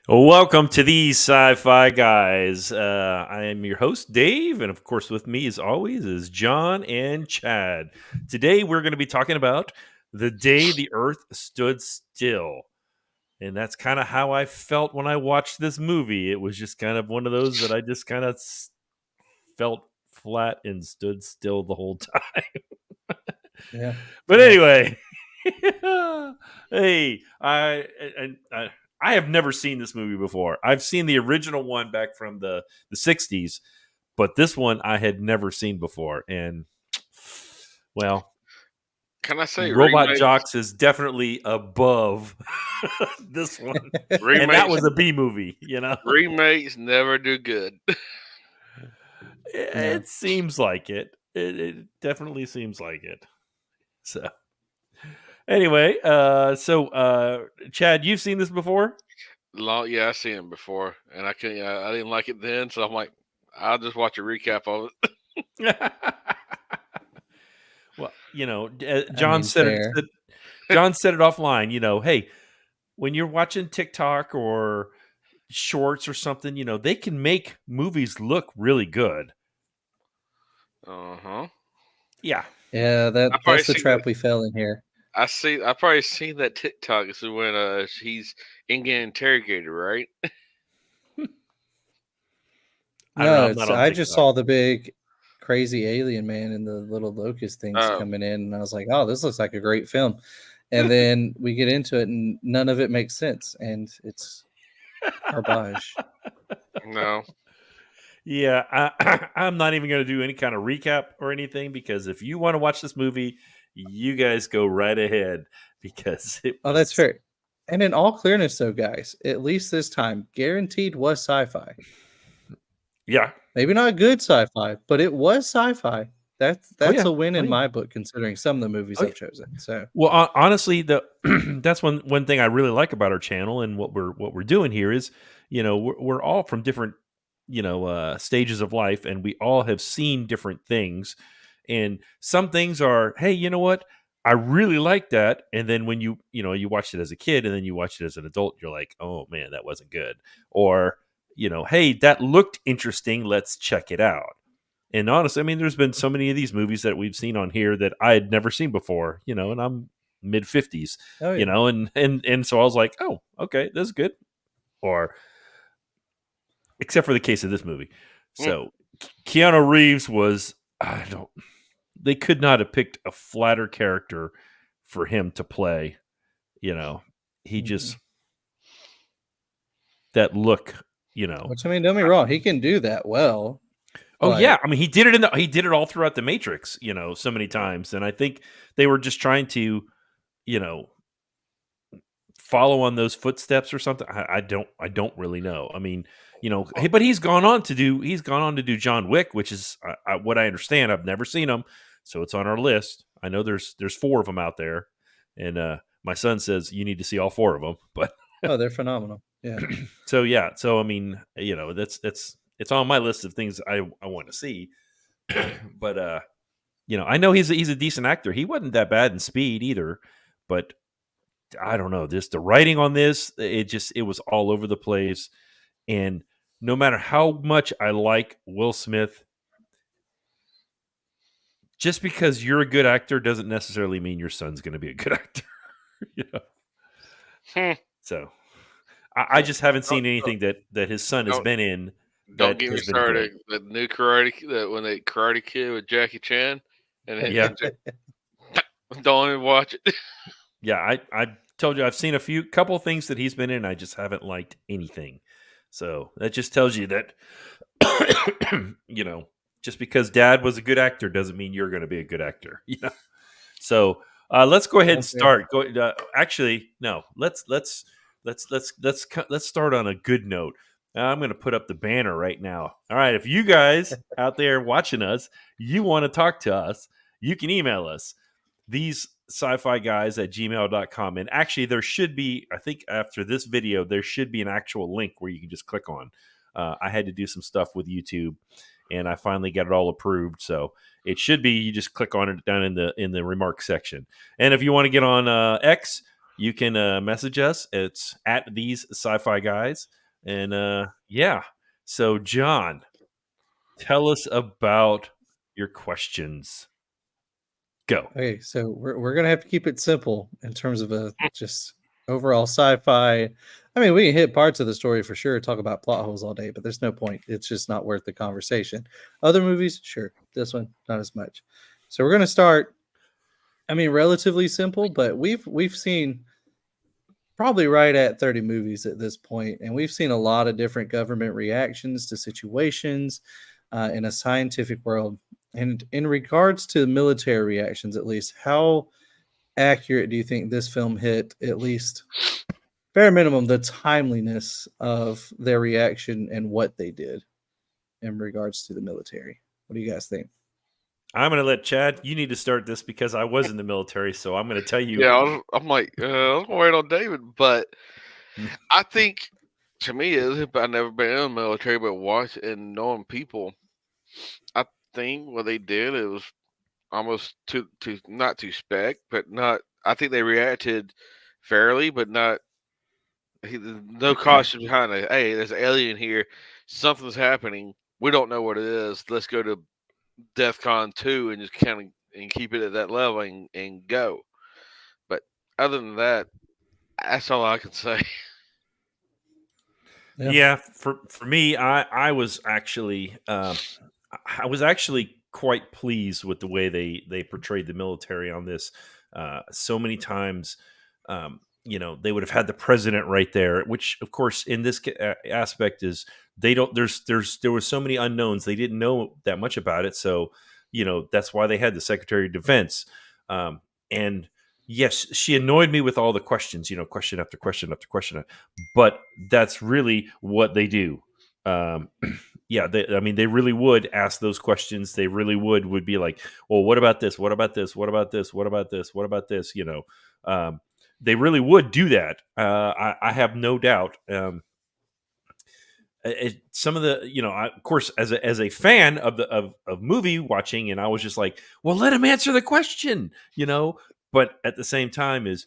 Welcome to these sci-fi guys. I am your host, Dave, and of course, with me, as always, is John and Chad. Today, we're going to be talking about the day the Earth stood still, and that's kind of how I felt when I watched this movie. It was just kind of one of those that I just kind of felt flat and stood still the whole time. Yeah, But yeah. anyway, hey, I have never seen this movie before. I've seen the original one back from the '60s, but this one I had never seen before. And well, Can I say Robot remakes? Jocks is definitely above this one, and that Remakes, was a B movie. You know, remakes never do good. No, it seems like it. It definitely seems like it. So anyway, Chad, you've seen this before? Yeah, I seen it before, and I couldn't. I didn't like it then, so I'm like, I'll just watch a recap of it. Well, I mean fair. John said it offline. Hey, when you're watching TikTok or shorts or something, they can make movies look really good. Uh huh. Yeah, Yeah, I probably that's the seen that. trap we fell in here. I probably seen that TikTok. This is when he's in getting interrogated, right? I don't know. No, I'm not it's on I just TikTok. saw the big crazy alien man and the little locust things Oh, coming in, and I was like, oh, this looks like a great film. And then we get into it and none of it makes sense, and it's garbage. no. Yeah, I'm not even going to do any kind of recap or anything because if you want to watch this movie, you guys go right ahead because it Oh, that's was. fair. And in all clearness though, guys, at least this time, guaranteed was sci-fi. Yeah. Maybe not good sci-fi, but it was sci-fi. Oh That's yeah. a win Oh in yeah. my book, considering some of the movies Oh yeah. I've chosen. So Well, honestly, the that's one thing I really like about our channel and what we're doing here is, we're all from different, stages of life, and we all have seen different things, and some things are, hey, you know what, I really like that, and then when you watched it as a kid and then you watched it as an adult, you're like, oh man, that wasn't good, or hey, that looked interesting, let's check it out. And honestly, I mean, there's been so many of these movies that we've seen on here that I had never seen before, and I'm mid 50s, oh yeah. and so I was like, oh, okay, this is good. Or except for the case of this movie. Mm. So Keanu Reeves was, I don't, they could not have picked a flatter character for him to play. You know, he Mhm. just, that look, you know. Which I mean, don't be wrong, he can do that well, Oh but yeah, I mean he did it all throughout the Matrix, so many times, and I think they were just trying to, you know, follow on those footsteps or something. I don't really know. I mean, Oh, but he's gone on to do John Wick, which is what I understand. I've never seen him, so it's on our list. I know there's four of them out there, and my son says you need to see all four of them. But oh, they're phenomenal. Yeah. so yeah, so I mean, that's it's on my list of things I want to see. But I know he's a decent actor. He wasn't that bad in Speed either, but I don't know. Just the writing on this, it was all over the place. And no matter how much I like Will Smith, just because you're a good actor doesn't necessarily mean your son's going to be a good actor. you know? hmm. So I just haven't Don't, seen anything that his son has don't been in don't that get me has been good. started. The new when they Karate Kid with Jackie Chan, Yeah, and don't even watch it. yeah. I told you I've seen a couple things that he's been in. I just haven't liked anything. So that just tells you that you know, just because dad was a good actor doesn't mean you're going to be a good actor. So let's go ahead Oh, and fair. start. Actually, no. Let's start on a good note. I'm going to put up the banner right now. All right, if you guys out there watching us, you want to talk to us, you can email us these sci-fi guys at gmail.com. And actually, there should be, I think after this video, there should be an actual link where you can just click on. I had to do some stuff with YouTube, and I finally got it all approved. So it should be you just click on it down in the remarks section. And if you want to get on X, you can message us. It's at these sci-fi guys. And yeah. So John, tell us about your questions. Go. Okay, so we're gonna have to keep it simple in terms of a just overall sci-fi. I mean, we can hit parts of the story for sure, talk about plot holes all day, but there's no point. It's just not worth the conversation. Other movies, sure. This one, not as much. So we're gonna start. I mean, relatively simple, but we've seen probably right at 30 movies at this point, and we've seen a lot of different government reactions to situations in a scientific world. And in regards to military reactions, at least, how accurate do you think this film hit, at least bare minimum, the timeliness of their reaction and what they did in regards to the military? What do you guys think? I'm going to let Chad, you need to start this because I was in the military. So I'm going to tell you. Yeah, I'm like, I was gonna wait on David, but I think to me, I've never been in the military, but watching and knowing people, I think what they did, it was almost to not to spec, but not. I think they reacted fairly, but not. No caution behind it. Hey, there's an alien here. Something's happening. We don't know what it is. Let's go to DEFCON 2 and just kind of and keep it at that level and go. But other than that, that's all I can say. Yeah. Yeah, for me, I was actually quite pleased with the way they portrayed the military on this. So many times, they would have had the president right there, which of course in this aspect is they don't. There were so many unknowns. They didn't know that much about it, so that's why they had the Secretary of Defense. And yes, she annoyed me with all the questions, question after question after question, but that's really what they do. Um, yeah, I mean, they really would ask those questions. They really would be like, well, what about this? What about this? What about this? What about this? What about this? They really would do that. I have no doubt. Some of the, of course, as a fan of of movie watching, and I was just like, well, let him answer the question, But at the same time, is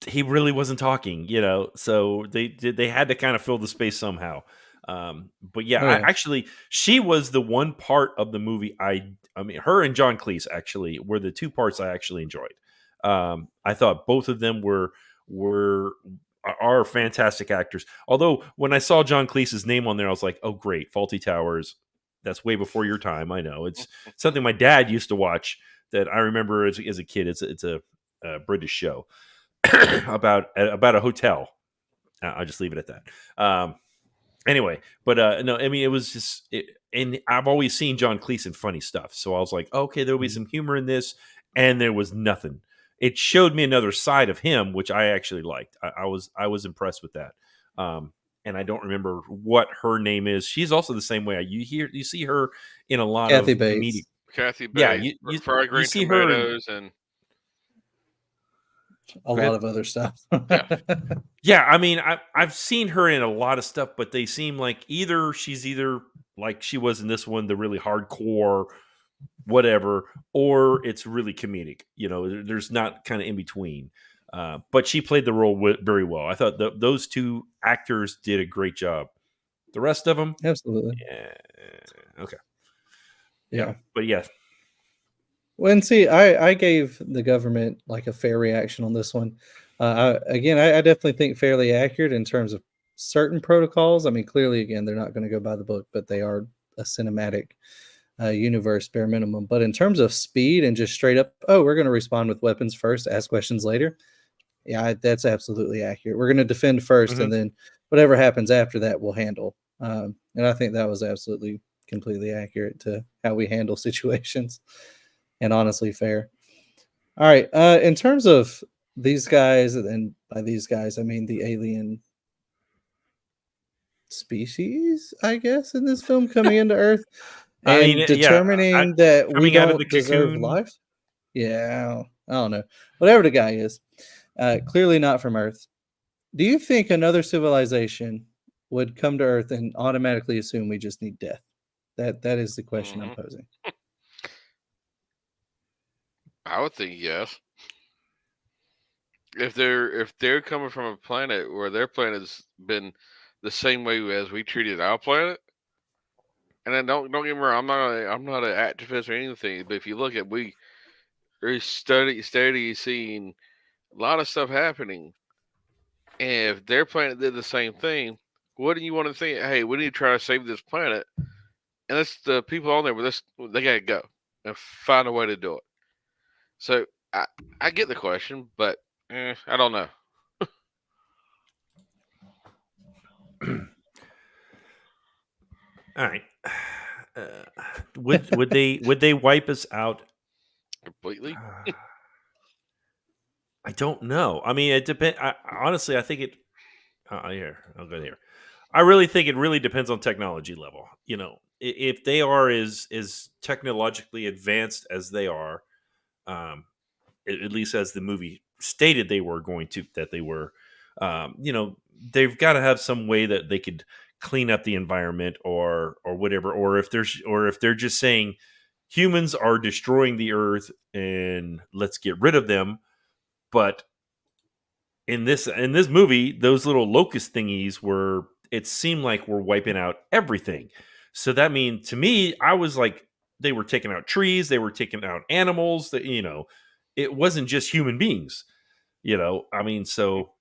he really wasn't talking, so they had to kind of fill the space somehow. But yeah, Oh yeah. she was the one part of the movie I mean, her and John Cleese actually were the two parts I actually enjoyed. I thought both of them were are fantastic actors. Although when I saw John Cleese's name on there, I was like, oh great, Faulty Towers. That's way before your time. I know it's something my dad used to watch that I remember as a kid. It's a British show about a hotel. I'll just leave it at that. Anyway, but no, I mean it was just, and I've always seen John Cleese in funny stuff, so I was like, okay, there'll be Mhm. some humor in this, and there was nothing. It showed me another side of him, which I actually liked. I was impressed with that. And I don't remember what her name is. She's also the same way. You see her in a lot Kathy of comedic. Bates, Kathy Yeah, Bates, fried you green see her in. tomatoes, and a Go lot ahead. of other stuff. yeah, Yeah, I mean, I've seen her in a lot of stuff, but they seem like she's either like she was in this one, the really hardcore whatever, or it's really comedic. There's not kind of in between. But she played the role very well. I thought those two actors did a great job. The rest of them, Absolutely. yeah, okay, yeah, Yeah. but yeah, Well, and see, I gave the government like a fair reaction on this one. I definitely think fairly accurate in terms of certain protocols. I mean, clearly, again, they're not going to go by the book, but they are a cinematic universe, bare minimum. But in terms of speed and just straight up, oh, we're going to respond with weapons first, ask questions later. Yeah, that's absolutely accurate. We're going to defend first, hmm and then whatever happens after that, we'll handle. And I think that was absolutely completely accurate to how we handle situations, and honestly fair. All right. In terms of these guys, and by these guys, I mean the alien species, I guess, in this film coming into Earth I mean, and yeah, determining that we coming out of the don't deserve cocoon. life. Yeah, I don't know. Whatever the guy is, clearly not from Earth. Do you think another civilization would come to Earth and automatically assume we just need death? That is the question I'm hmm posing. I would think yes. if they're coming from a planet where their planet's been the same way as we treated our planet, and then don't get me wrong, I'm not an activist or anything, but if you look at we study seeing a lot of stuff happening, and if their planet did the same thing, what do you want to think? Hey, we need to try to save this planet, and it's the people on there, but they gotta go and find a way to do it. So I get the question, but I don't know. All right. Would they wipe us out? Completely. I don't know. I mean, it depends. Honestly, I think it. Here, I'll go there. I really think it really depends on technology level. If they are as technologically advanced as they are, um, at least as the movie stated they were going to, that they were, they've got to have some way that they could clean up the environment or whatever. Or if they're just saying humans are destroying the earth and let's get rid of them, but in this movie, those little locust thingies were. It seemed like we're wiping out everything. So that means to me, I was like, they were taking out trees, they were taking out animals. That it wasn't just human beings. I mean, so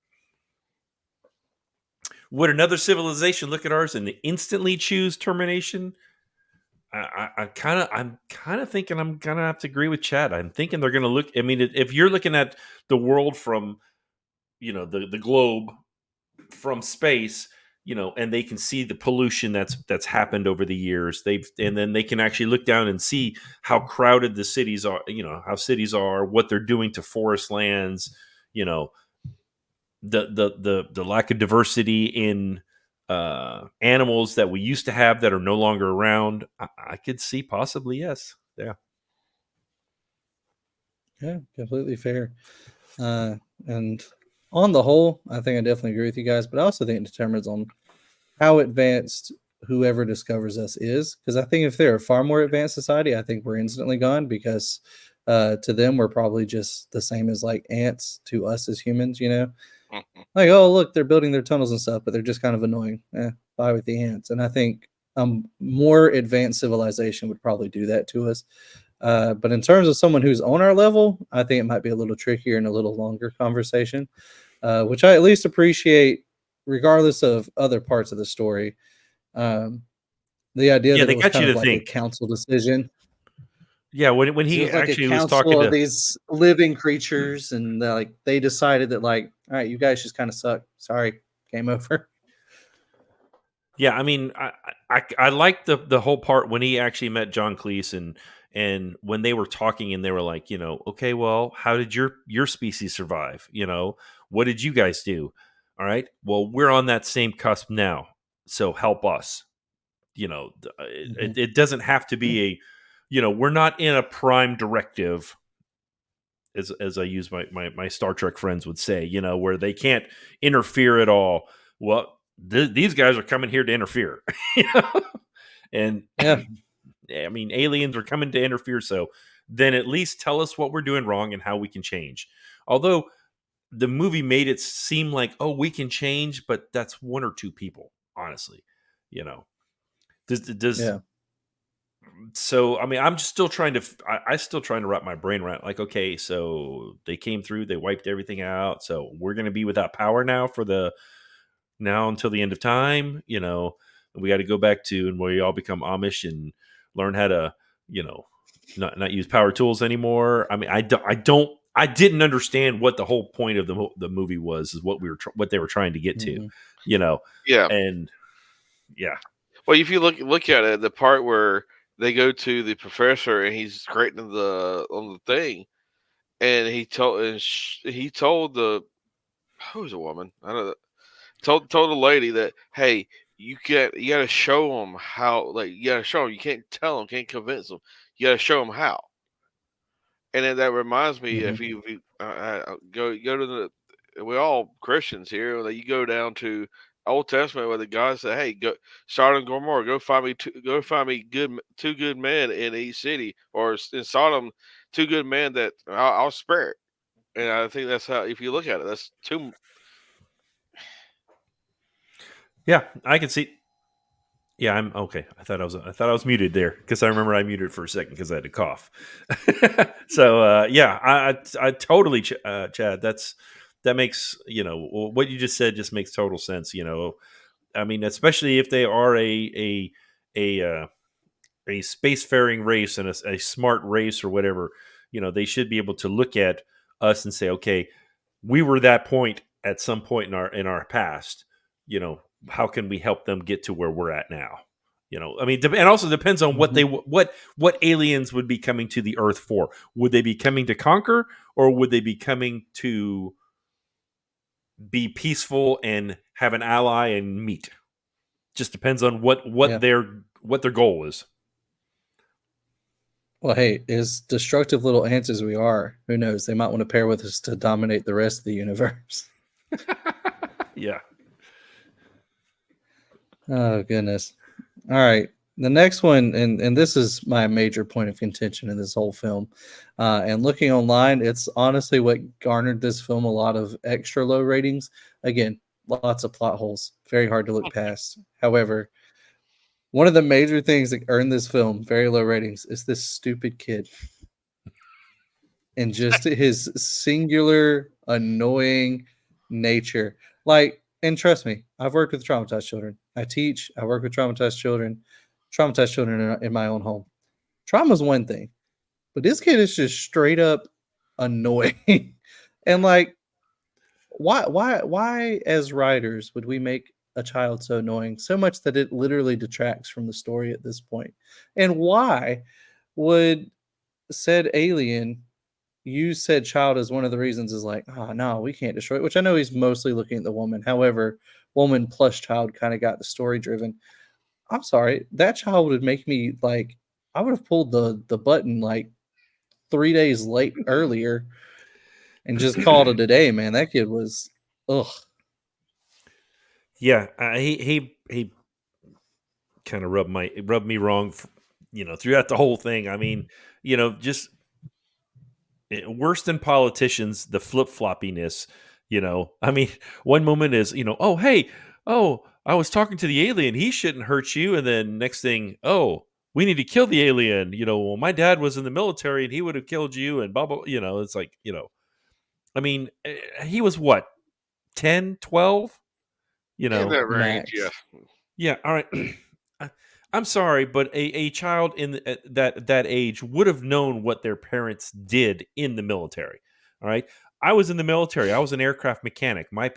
would another civilization look at ours and instantly choose termination? I'm kind of thinking I'm gonna have to agree with Chad. I'm thinking they're gonna look. I mean, if you're looking at the world from the globe from space, and they can see the pollution that's happened over the years. And then they can actually look down and see how crowded the cities are. How cities are, what they're doing to forest lands. You know, the lack of diversity in animals that we used to have that are no longer around. I could see possibly yes. Yeah. Yeah, completely fair. And on the whole, I think I definitely agree with you guys, but I also think it determines on how advanced whoever discovers us is. Because I think if they're a far more advanced society, I think we're instantly gone because to them, we're probably just the same as like ants to us as humans, Mhm. Like, oh, look, they're building their tunnels and stuff, but they're just kind of annoying. Bye with the ants. And I think more advanced civilization would probably do that to us. But in terms of someone who's on our level, I think it might be a little trickier and a little longer conversation, which I at least appreciate, regardless of other parts of the story. Um, the idea Yeah, that it they was got kind you of to like a think. council decision. Yeah, when So it he was like a actually was council talking of to. these living creatures, and like they decided that, like, all right, you guys just kind of suck. Sorry, game over. Yeah, I mean, I like the whole part when he actually met John Cleese and when they were talking and they were like, okay, well, how did your species survive? What did you guys do? All right, well, we're on that same cusp now, so help us. Mhm. It doesn't have to be we're not in a prime directive, as I use my Star Trek friends would say, where they can't interfere at all. Well, these guys are coming here to interfere, you know? And Yeah. I mean, aliens are coming to interfere. So then at least tell us what we're doing wrong and how we can change. Although the movie made it seem like, oh, we can change, but that's one or two people, honestly. You know, does Yeah. so I mean, I'm just still trying to I still trying to wrap my brain around, like, okay, so they came through, they wiped everything out, so we're going to be without power now for the now until the end of time. We got to go back to and where we all become Amish and learn how to you know not use power tools anymore. I mean, I didn't understand what the whole point of the movie was, is what what they were trying to get to, Mhm. you know Yeah. and yeah. Well, if you look at it, the part where they go to the professor and he's creating the on the thing, and he told the who's a woman, I don't know, told the lady that, hey, you got to show them how, like, you got to show them, you can't tell them, can't convince them, you got to show them how. And then that reminds me, Mhm. if you go to we're all Christians here. That you go down to Old Testament where the God said, "Hey, go Sodom and Gomorrah, go find me two good men in each city, or in Sodom, two good men that I'll spare it." and I think that's how. If you look at it, that's too. Yeah, I can see. Yeah, I'm okay. I thought I was muted there because I remember I muted for a second because I had to cough. So yeah, I totally Chad. That makes what you just said just makes total sense. I mean, especially if they are a a spacefaring race and a smart race or whatever, they should be able to look at us and say, okay, we were that point at some point in our past. How can we help them get to where we're at now? I mean, and also depends on what Mhm. what aliens would be coming to the Earth for. Would they be coming to conquer, or would they be coming to be peaceful and have an ally and meet? Just depends on Yeah. what their goal is. Well, hey, as destructive little ants as we are, who knows? They might want to pair with us to dominate the rest of the universe. Yeah. Oh goodness. All right. The next one, and this is my major point of contention in this whole film. And looking online, it's honestly what garnered this film a lot of extra low ratings. Again, lots of plot holes, very hard to look past. However, one of the major things that earned this film very low ratings is this stupid kid and just his singular annoying nature. Like, and trust me, I've worked with traumatized children. I teach, I work with traumatized children in my own home. Trauma's one thing, but this kid is just straight up annoying. And like, why as writers would we make a child so annoying so much that it literally detracts from the story at this point? And why would said alien use said child as one of the reasons is like, oh no, we can't destroy it, which I know he's mostly looking at the woman. However, woman plus child kind of got the story driven. I'm sorry, that child would make me like I would have pulled the button like 3 days late earlier and just called it a day, man. That kid was ugh. Yeah, he kind of rubbed me wrong, throughout the whole thing. I mean, just worse than politicians, the flip floppiness. I mean, one moment is oh hey, oh, I was talking to the alien, he shouldn't hurt you, and then next thing, oh, we need to kill the alien. Well, my dad was in the military and he would have killed you, and blah blah. It's like I mean, he was what, 10, 12. You In know, that range, yeah. Max. Yeah, all right. I- I'm sorry, but a child at that age would have known what their parents did in the military. All right, I was in the military. I was an aircraft mechanic. My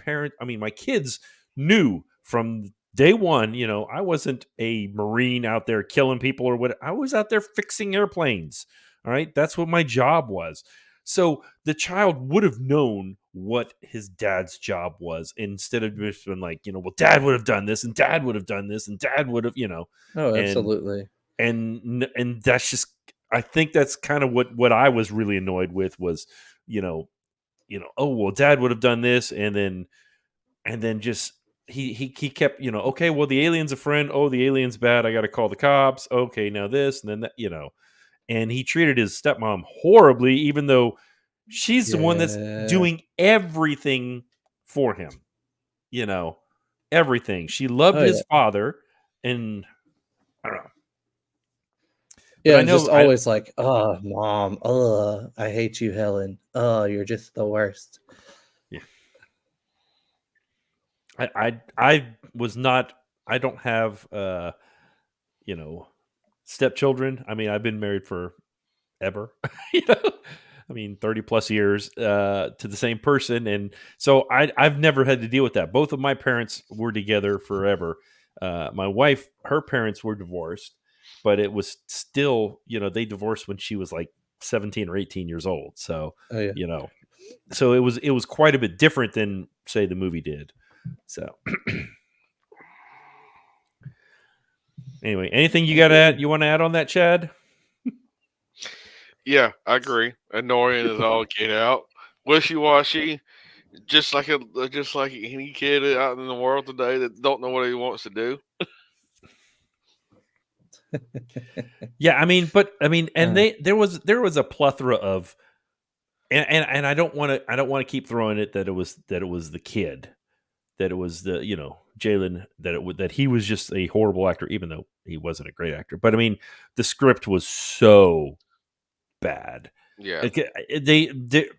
kids knew from day one. I wasn't a Marine out there killing people or what. I was out there fixing airplanes. All right, that's what my job was. So the child would have known what his dad's job was instead of just been like, well, dad would have done this and dad would have done this and dad would have, Oh, and absolutely. that's just, I think that's kind of what I was really annoyed with was, you know, oh well, dad would have done this, and then just he kept, okay, well, the alien's a friend. Oh, the alien's bad. I got to call the cops. Okay, now this and then that, and he treated his stepmom horribly, even though she's the one that's Yeah. doing everything for him. You know, everything. She loved Oh yeah. his father, and I don't know, but Yeah, I and just know I always like, oh mom, I hate you, Helen. Oh, you're just the worst. yeah, I was not. I don't have you know stepchildren. I mean, I've been married for ever. you know, I mean, 30 plus years to the same person, and so I've never had to deal with that. Both of my parents were together forever. My wife, her parents were divorced, but it was still, they divorced when she was like 17 or 18 years old. So, Oh yeah. you know, so it was quite a bit different than say the movie did. So anyway, anything Agreed. you want to add on that, Chad? Yeah, I agree. Annoying as all get out. Wishy washy. Just like any kid out in the world today that don't know what he wants to do. Yeah, I mean, and Uh, there was a plethora of and I don't want to keep throwing it that it was the kid, that it was the Jalen, that he was just a horrible actor, even though he wasn't a great actor. But I mean, the script was so bad. Yeah. They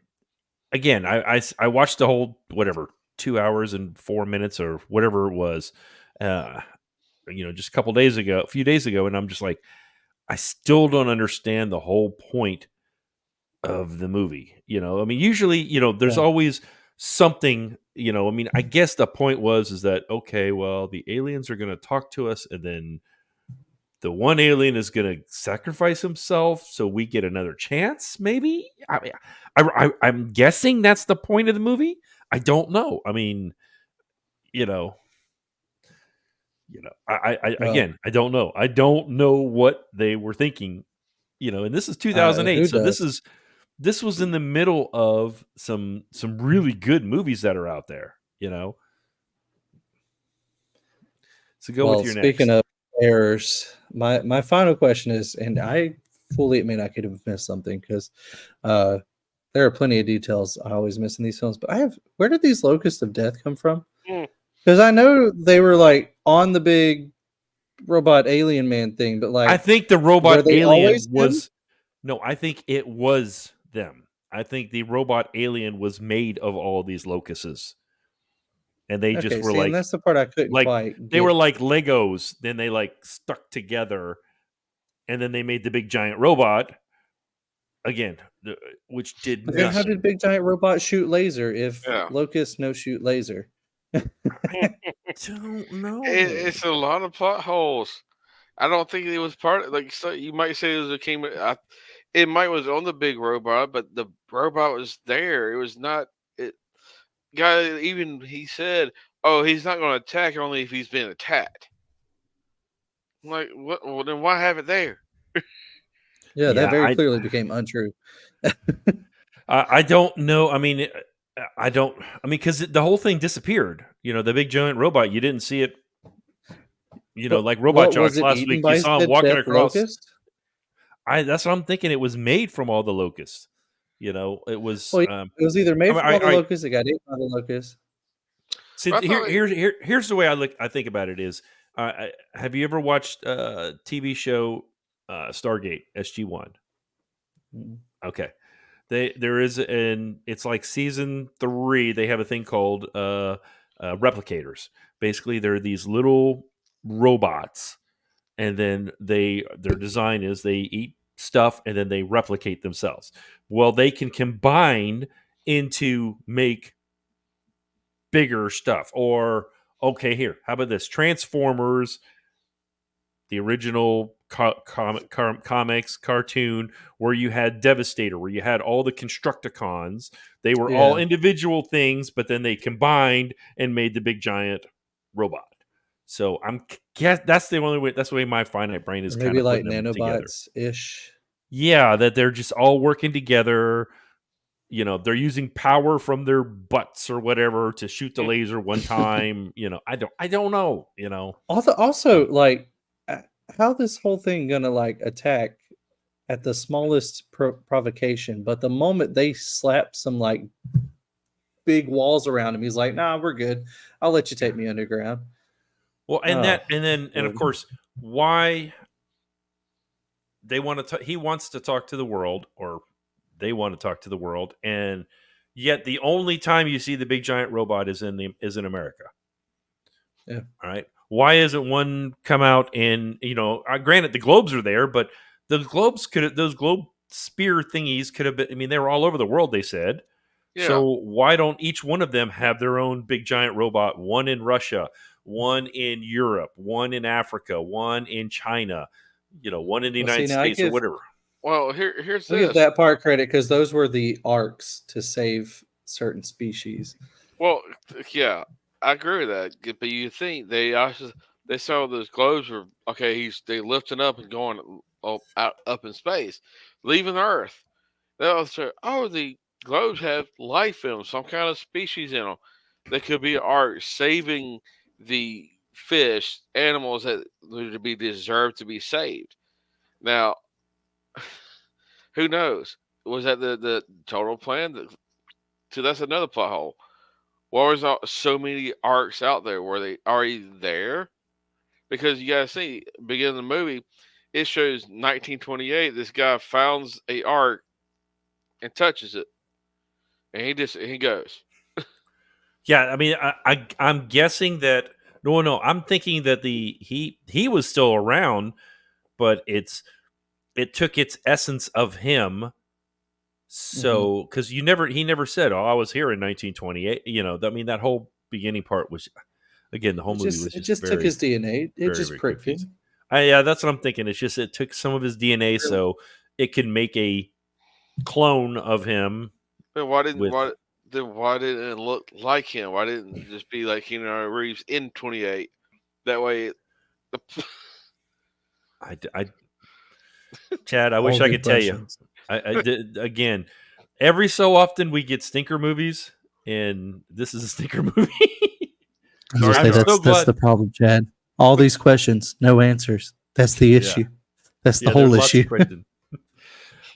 again, I watched the whole, whatever, 2 hours and 4 minutes or whatever it was, uh, just a few days ago, and I'm just like, I still don't understand the whole point of the movie. I mean, usually, there's Yeah. always something. I mean, I guess the point is that, okay, well, the aliens are going to talk to us, and then the one alien is going to sacrifice himself so we get another chance. Maybe. I mean, I'm guessing that's the point of the movie. I don't know. I mean, you know, I Well, again, I don't know. I don't know what they were thinking. And this is 2008, who so does? this was in the middle of some really good movies that are out there. So go with Well, your speaking next. of errors, my final question is, and I fully admit I could have missed something because uh, there are plenty of details I always miss in these films. But where did these locusts of death come from? Mm. Because I know they were like on the big robot alien man thing, but I like, think the were robot they always alien him? was no. I think it was them. I think the robot alien was made of all of these locusts, and they just Okay, were see, and that's the part I couldn't like quite they were get. like Legos. Then they like stuck together, and then they made the big giant robot again, which did But then how nothing. did Big Giant Robot shoot laser if Yeah. locusts no shoot laser? I don't know. It's a lot of plot holes. I don't think it was part of, like, so you might say it was it might was on the big robot, but the robot was there. It was not it guy even he said, "Oh, he's not going to attack only if he's been attacked." I'm like, what? Well, then why have it there? Yeah, that Yeah, very clearly became untrue. I don't know. I mean, I don't. I mean, because the whole thing disappeared. The big giant robot. You didn't see it. But Like Robot what was Jocks it last eaten week. You by saw him said walking death across. locust? That's what I'm thinking. It was made from all the locusts. It was. Well, it was either I made mean, from all the locusts, it got eaten by the locusts. see. I thought it, Here's the way I think about it is. Have you ever watched TV show Stargate SG-1? Mm. Okay. There is an it's like season 3. They have a thing called replicators. Basically, they're these little robots, and then their design is they eat stuff and then they replicate themselves. Well, they can combine into make bigger stuff. Or okay, here, how about this? Transformers, the original comics cartoon, where you had Devastator, where you had all the Constructicons. They were all Yeah, individual things, but then they combined and made the big giant robot. So I'm guess that's the only way. That's the way my finite brain or is kind maybe of like putting them together. nanobots-ish. Yeah, that they're just all working together. They're using power from their butts or whatever to shoot the laser one time. I don't know. Also, like, uh, how this whole thing gonna, like, attack at the smallest provocation, but the moment they slap some, like, big walls around him, he's like, "Nah, we're good. I'll let you take me underground." Well, Oh, and of Lord. course, why they want to he wants to talk to the world, or they want to talk to the world, and yet the only time you see the big giant robot is in America. Yeah. All right, why isn't one come out and granted the globes are there, but those globe spear thingies could have been, I mean, they were all over the world, they said. yeah. So why don't each one of them have their own big giant robot? One in Russia, one in Europe, one in Africa, one in China, one in the Well, see, United now I States or give whatever. Well, here's I give this. that part credit because those were the arcs to save certain species. Well, yeah, I agree with that. But you think they saw those globes were okay. They lifting up and going out up in space, leaving Earth. They also the globes have life in them, some kind of species in them. They could be art saving the fish, animals that to be deserved to be saved. Now, who knows? Was that the total plan? So that's another plot hole. Why was so many arcs out there? Were they already there? Because you gotta see, beginning of the movie, it shows 1928. This guy finds a arc and touches it, and he goes. Yeah, I mean, I'm guessing that no, I'm thinking that he was still around, but it took its essence of him. Mhm. So because he never said, "Oh, I was here in 1928." You know, I mean, that whole beginning part was again, the whole movie was It just just took his DNA. It very, just very pricked confusing. him. Yeah, that's what I'm thinking. It's just it took some of his DNA Then, so it can make a clone of him then why didn't with. why didn't it look like him? Why didn't it just be like Keanu Reeves in 28? That way, the, I Chad, I All wish I good could tell you. questions. I did again. Every so often we get stinker movies, and this is a stinker movie. I was gonna sorry, say I'm Josh. so that's glad. the problem, Chad. All these questions, no answers. That's the Yeah, issue. That's the yeah. whole There's lots of issue. questions.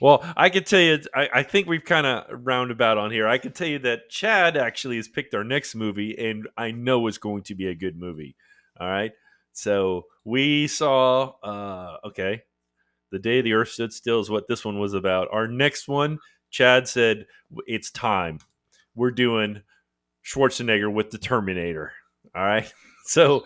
Well, I can tell you, I think we've kind of roundabout on here. I can tell you that Chad actually has picked our next movie, and I know it's going to be a good movie. All right. So we saw, okay, The Day the Earth Stood Still is what this one was about. Our next one, Chad said, it's time. We're doing Schwarzenegger with the Terminator. All right. So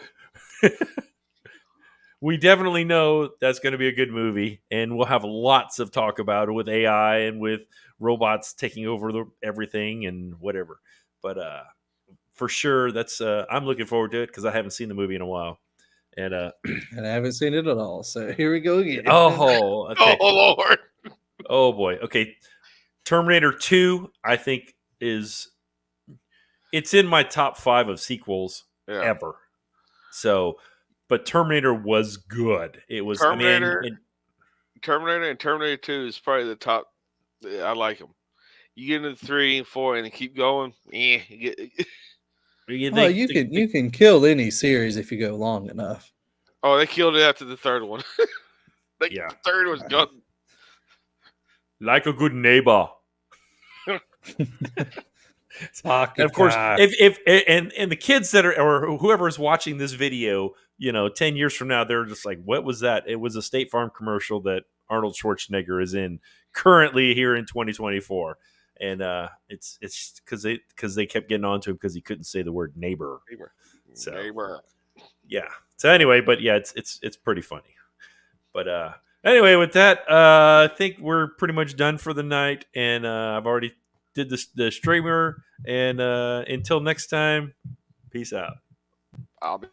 we definitely know that's going to be a good movie, and we'll have lots of talk about it with AI and with robots taking over everything and whatever. But for sure, that's I'm looking forward to it because I haven't seen the movie in a while. And And I haven't seen it at all. So here we go again. oh, Oh okay, Lord! oh boy, okay. Terminator 2, I think is it's in my top 5 of sequels Yeah, ever. So, but Terminator was good. It was, I mean, Terminator, Terminator, and Terminator 2 is probably the top. Yeah, I like them. You get into 3 and 4 and keep going. Yeah, Well, you can kill any series if you go long enough. oh, they killed it after the third one. yeah, The third was gone. like a good neighbor. And of Pocket course, guy. if and the kids that are or whoever is watching this video, 10 years from now, they're just like, "What was that?" It was a State Farm commercial that Arnold Schwarzenegger is in currently here in 2024, and it's because they kept getting on to him because he couldn't say the word neighbor. Neighbor. So Neighbor. yeah. So anyway, but yeah, it's pretty funny. But anyway, with that, I think we're pretty much done for the night, and I've already did the streamer. And until next time, peace out. I'll be